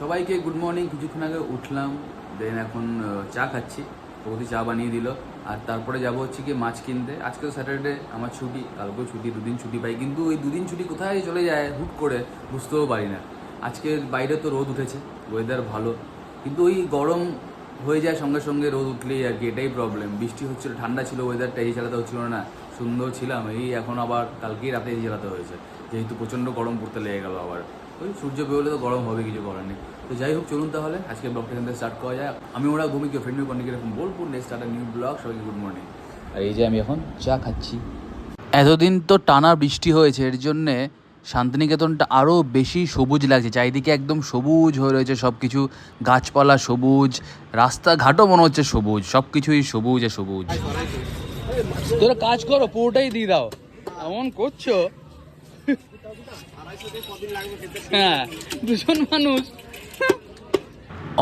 সবাইকে good morning. কিছুক্ষণ আগে উঠলাম, দেন এখন চা খাচ্ছি। প্রগতি চা বানিয়ে দিল। আর তারপরে যাবো হচ্ছে কি মাছ কিনতে। আজকে তো স্যাটারডে, আমার ছুটি, কালকেও ছুটি, দুদিন ছুটি পাই। কিন্তু ওই দুদিন ছুটি কোথায় চলে যায় হুট করে বুঝতেও পারি না। আজকে বাইরে তো রোদ উঠেছে, ওয়েদার ভালো, কিন্তু ওই গরম হয়ে যায় সঙ্গে সঙ্গে রোদ উঠলেই আর কি। এটাই প্রবলেম। বৃষ্টি হচ্ছিল, ঠান্ডা ছিল ওয়েদারটা, এই চালাতে হচ্ছিল না, সুন্দর ছিলাম। এই এখন আবার কালকেই রাতে এই চালাতে হয়েছে, যেহেতু প্রচণ্ড গরম পড়তে লেগে গেল আবার। ওই সূর্য বেরোলে তো গরম হবে, কিছু করার নেই। তো যাই হোক, চলুন তাহলে আজকে ব্লগটা এখান থেকে স্টার্ট করা যায়। আমি ওরা ভূমিকে ফ্রেন্ড কর্নিকে এরকম Bolpur next start new blog. সবাইকে গুড মর্নিং। আর এই যে আমি এখন চা খাচ্ছি। এতদিন তো টানা বৃষ্টি হয়েছে, এর জন্যে শান্তিনিকেতনটা আরও বেশি সবুজ লাগছে। চারিদিকে একদম সবুজ হয়ে রয়েছে সব কিছু, গাছপালা সবুজ, রাস্তাঘাটও মনে হচ্ছে সবুজ, সব কিছুই সবুজ আর সবুজ। তোরা কাজ করো, পুরোটাই দিয়ে দাও, এমন করছো। হ্যাঁ, দুজন মানুষ।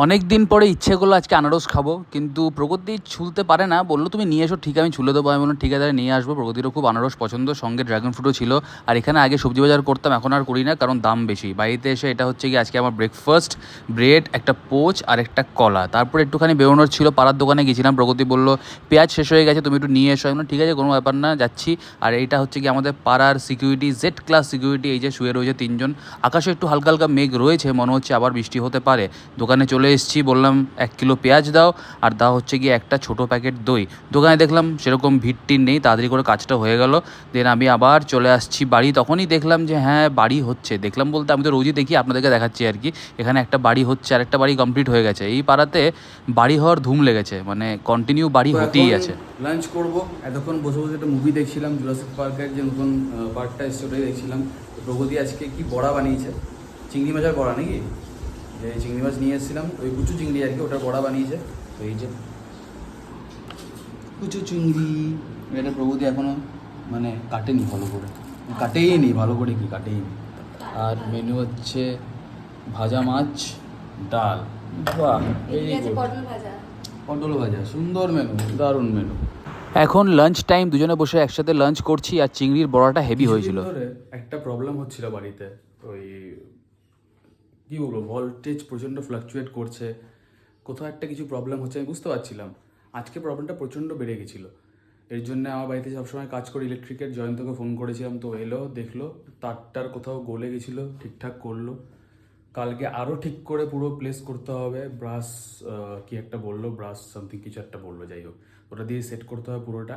অনেক দিন পরে ইচ্ছে করলো আজকে আনারস খাবো, কিন্তু প্রগতি ছুলতে পারে না। বললো তুমি নিয়ে এসো, ঠিক আমি ছুলে দেবো। আমি বললাম ঠিক আছে, নিয়ে আসবো। প্রগতিরও খুব আনারস পছন্দ, সঙ্গে ড্রাগন ফ্রুটও ছিল। আর এখানে আগে সবজি বাজার করতাম, এখন আর করি না, কারণ দাম বেশি। বাড়িতে এসে এটা হচ্ছে কি আজকে আমার ব্রেকফাস্ট, ব্রেড, একটা পোচ আর একটা কলা। তারপরে একটুখানি বেরোনোর ছিল, পাড়ার দোকানে গেছিলাম। প্রগতি বললো পেঁয়াজ শেষ হয়ে গেছে, তুমি একটু নিয়ে এসো। আমি ঠিক আছে, কোনো ব্যাপার না, যাচ্ছি। আর এইটা হচ্ছে কি আমাদের পাড়ার সিকিউরিটি, জেড ক্লাস সিকিউরিটি, এই যে শুয়ে রয়েছে তিনজন। আকাশে একটু হালকা হালকা মেঘ রয়েছে, মনে হচ্ছে আবার বৃষ্টি হতে পারে। দোকানে চলে এসেছি, বললাম 1 কিলো পেঁয়াজ দাও, আর দাও হচ্ছে গিয়ে একটা ছোটো প্যাকেট দই। দোকানে দেখলাম সেরকম ভিড় টির নেই, তাড়াতাড়ি করে কাজটা হয়ে গেল। দেন আমি আবার চলে আসছি বাড়ি। তখনই দেখলাম যে হ্যাঁ বাড়ি হচ্ছে। দেখলাম বলতে আমি তো রোজই দেখি, আপনাদেরকে দেখাচ্ছি আর কি। এখানে একটা বাড়ি হচ্ছে, আর একটা বাড়ি কমপ্লিট হয়ে গেছে। এই পাড়াতে বাড়ি হওয়ার ধুম লেগেছে, মানে কন্টিনিউ বাড়ি হতেই আছে। লাঞ্চ করব। এতক্ষণ বসে বসে একটা মুভি দেখছিলাম, জুরাসিক পার্কের যে নতুন পার্টটা এসছে, ওটাই দেখছিলাম। তো প্রগতি আজকে কি বড়া বানিয়েছে, চিংড়ি মাছের বড়া নাকি, যে চিংড়ি মাছ নিয়ে এসেছিলাম, ওই কুচু চিংড়ি আর কি, ওটার বড়া বানিয়েছে। তো এই যে কুচু চিংড়ি, এটা প্রগতি এখনও মানে কাটেনি ভালো করে, কাটেই নি ভালো করে, কি কাটেই নি। আর মেনু হচ্ছে ভাজা মাছ, ডাল, বাহ, এই পটল ভাজা, সুন্দর মেনু, দারুণ মেনু। এখন লাঞ্চ টাইম, দুজনে বসে একসাথে লাঞ্চ করছি। আর চিংড়ির বড়াটা হেভি হয়েছিল। একটা প্রবলেম হচ্ছিল বাড়িতে, ওই কী বলবো, ভোল্টেজ প্রচণ্ড ফ্লাকচুয়েট করছে, কোথাও একটা কিছু প্রবলেম হচ্ছে, আমি বুঝতে পারছিলাম। আজকে প্রবলেমটা প্রচণ্ড বেড়ে গেছিলো। এর জন্য আমার বাড়িতে সবসময় কাজ করে ইলেকট্রিকের জয়ন্তকে ফোন করেছিলাম, তো এলো, দেখলো তারটার কোথাও গলে গেছিলো, ঠিকঠাক করলো। কালকে আরও ঠিক করে পুরো প্লেস করতে হবে। ব্রাশ কি একটা বললো, ব্রাশ সামথিং কিছু একটা বললো, যাই হোক ওটা দিয়ে সেট করতে হবে পুরোটা।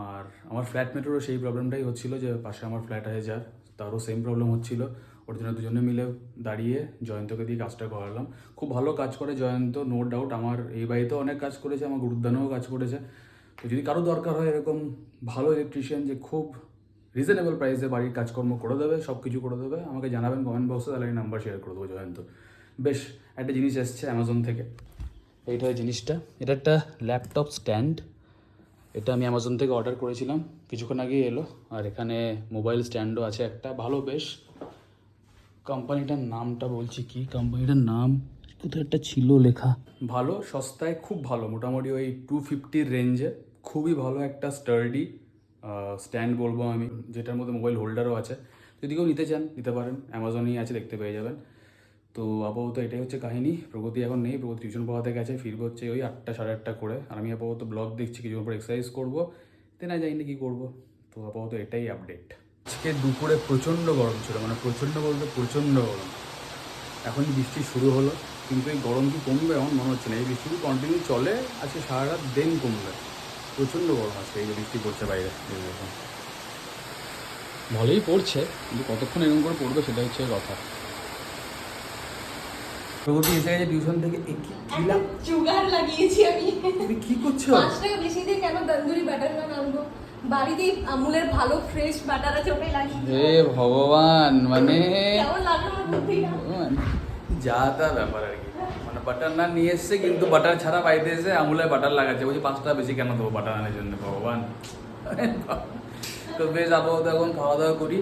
আর আমার ফ্ল্যাটমেটেরও সেই প্রবলেমটাই হচ্ছিলো, যে পাশে আমার ফ্ল্যাট আছে যার, তারও সেম প্রবলেম হচ্ছিলো। ওর জন্য দুজনে মিলে দাঁড়িয়ে জয়ন্তকে দিয়ে কাজটা করালাম। খুব ভালো কাজ করে জয়ন্ত, নো ডাউট। আমার এই বাড়িতেও অনেক কাজ করেছে, আমার গুরুদানেও কাজ করেছে। তো যদি কারো দরকার হয় এরকম ভালো ইলেকট্রিশিয়ান, যে খুব রিজনেবল প্রাইসে বাড়ির কাজকর্ম করে দেবে, সব কিছু করে দেবে, আমাকে জানাবেন কমেন্ট বক্সে, তাহলে আমি নাম্বার শেয়ার করে দেবো জয়ন্ত। বেশ, একটা জিনিস এসছে অ্যামাজন থেকে, এইটা হয় জিনিসটা। এটা একটা ল্যাপটপ স্ট্যান্ড, এটা আমি অ্যামাজন থেকে অর্ডার করেছিলাম, কিছুক্ষণ আগেই এলো। আর এখানে মোবাইল স্ট্যান্ডও আছে একটা, ভালো বেশ। কোম্পানিটার নামটা বলছি, কি কোম্পানিটার নাম কোথাও একটা ছিল লেখা। ভালো, সস্তায়, খুব ভালো, মোটামুটি ওই 250 রেঞ্জে। খুবই ভালো একটা স্টার্ডি স্ট্যান্ড বলবো আমি, যেটার মধ্যে মোবাইল হোল্ডারও আছে। যদি কেউ নিতে চান নিতে পারেন, অ্যামাজনেই আছে, দেখতে পেয়ে যাবেন। তো আপাতত এটাই হচ্ছে কাহিনী। প্রগতি এখন নেই, প্রগতি টিউশন পড়াতে গেছে, ফিরবে হচ্ছে ওই 8টা সাড়ে 8টা করে। আর আমি আপাতত ব্লগ দেখছি, কিছুক্ষণ পর এক্সারসাইজ করবো, না জানি না কী করবো। তো আপাতত এটাই আপডেট। আজকে দুপুরে প্রচণ্ড গরম ছিল, মানে প্রচণ্ড বলতে প্রচণ্ড গরম। এখন বৃষ্টি শুরু হলো, কিন্তু এই গরম কি কমবে এমন মনে হচ্ছে না। এই বৃষ্টি কি কন্টিনিউ চলে আজকে সারা রাত, দেন কমবে। প্রচণ্ড গরম আজকে, এই যে বৃষ্টি পড়ছে বাইরে, দেখুন ভালোই পড়ছে, কিন্তু কতক্ষণ এরকম করে পড়বে সেটা হচ্ছে কথা। প্রগতি এসে গেছে টিউশন থেকে। জুগার লাগিয়েছি আমি। তুমি কি করছো? 5 টাকা বেশি দিয়ে কেন তন্দুরি বাটার নান আনবো? বাড়িতেই আমুলের ভালো ফ্রেশ বাটার আছে, ওটাই লাগিয়ে। হে ভগবান, মানে কেমন লাগলো আমার বুদ্ধিটা? যা তা ব্যাপার আর কি। মানে বাটার নান নিয়ে এসছে, কিন্তু বাটার ছাড়া বাড়িতে এসে আমুলের বাটার লাগাচ্ছে, বলছি 5 টাকা বেশি কেন দেবো বাটার নানের জন্য, ভগবান। তো বেশ, আপাতত এখন খাওয়া দাওয়া করি।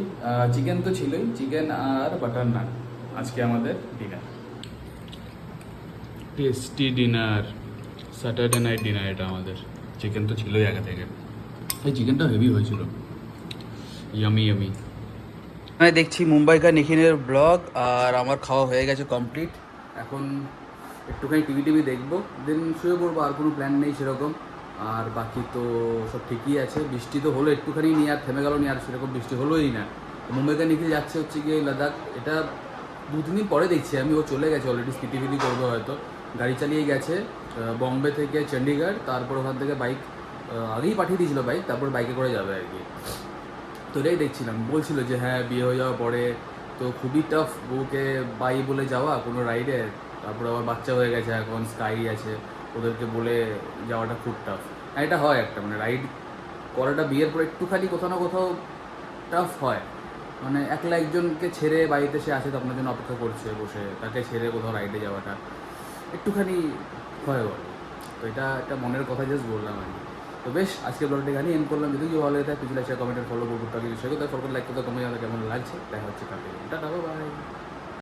চিকেন তো ছিলই, চিকেন আর বাটার নান আজকে আমাদের dinner, tasty dinner, Saturday night dinner এটা আমাদের। চিকেন তো ছিলই আগে থেকে, এই চিকেনটা হেভি হয়েছিল, ইয়ামি ইয়ামি। আমি দেখছি মুম্বাই কা নিখিলের ব্লগ, আর আমার খাওয়া হয়ে গেছে কমপ্লিট। এখন একটুখানি টিভি দেখবো, দেন শুয়ে পড়বো। আর কোনো প্ল্যান নেই সেরকম। আর বাকি তো সব ঠিকই আছে। বৃষ্টি তো হলো একটুখানি, নিয়ে আর থেমে গেল, নিয়ে আর সেরকম বৃষ্টি হলোই না। মুম্বাইকে নিয়ে যাচ্ছে হচ্ছে গিয়ে লাদাখ। এটা 2-3 দিন পরে দেখছি আমি, ও চলে গেছে অলরেডি, স্পিটি করবে হয়তো। গাড়ি চালিয়ে গেছে বম্বে থেকে চণ্ডীগড়, তারপর ওখান থেকে বাইক আগেই পাঠিয়ে দিয়েছিল বাইক, তারপর বাইকে করে যাবে আর কি। তো এটাই দেখছিলাম, বলছিল যে হ্যাঁ বিয়ে হয়ে যাওয়ার পরে তো খুবই টাফ বউকে বাই বলে যাওয়া কোনো রাইডে। তারপর আবার বাচ্চা হয়ে গেছে, এখন স্কাই আছে, ওদেরকে বলে যাওয়াটা খুব টাফ। হ্যাঁ এটা হয় একটা, মানে রাইড করাটা বিয়ের পর একটুখানি কোথাও না কোথাও টাফ হয়। মানে একলা একজনকে ছেড়ে বাড়িতে সে আছে, তো আপনার জন্য অপেক্ষা করছে বসে, তাকে ছেড়ে কোথাও রাইডে যাওয়াটা একটুখানি হয় বলে। তো এটা একটা মনের কথা জাস্ট বললাম আর কি। তো বেশ, আজকে ব্লগটা এখানে এন্ড করলাম। যদি কিছু ভালো লাগে থাকে কিছু লাইক কমেন্টে ফলো করতে, কিছু সেগুলো ফলো করে লাইক করতে, কমে যাবে কেমন লাগছে দেখা হচ্ছে কালকে। টাটা, বাই।